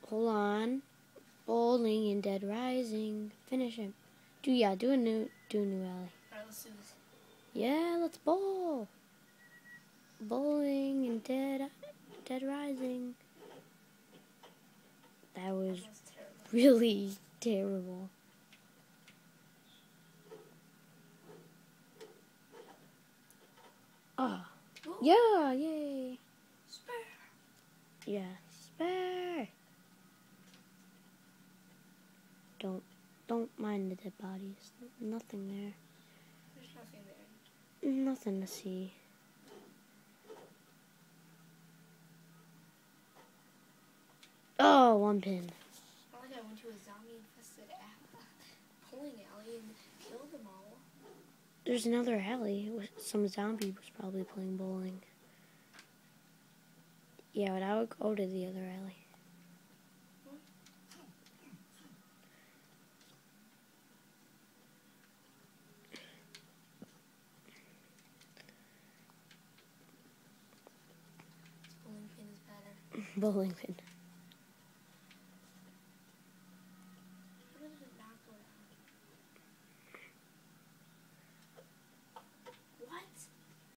Hold on. Bowling and Dead Rising. Finish him. Do a new alley. Alright, let's do this. Yeah, let's bowl. Bowling and Dead Rising. That was really terrible. Ah. Oh. Yeah, yay. Spare. Yeah, spare. Don't mind the dead bodies. Nothing there. There's nothing there. Nothing to see. Oh, one pin. Not like I went to a zombie-infested bowling alley and killed them all. There's another alley. Some zombie was probably playing bowling. Yeah, but I would go to the other alley. Bowling pin is better. Bowling pin.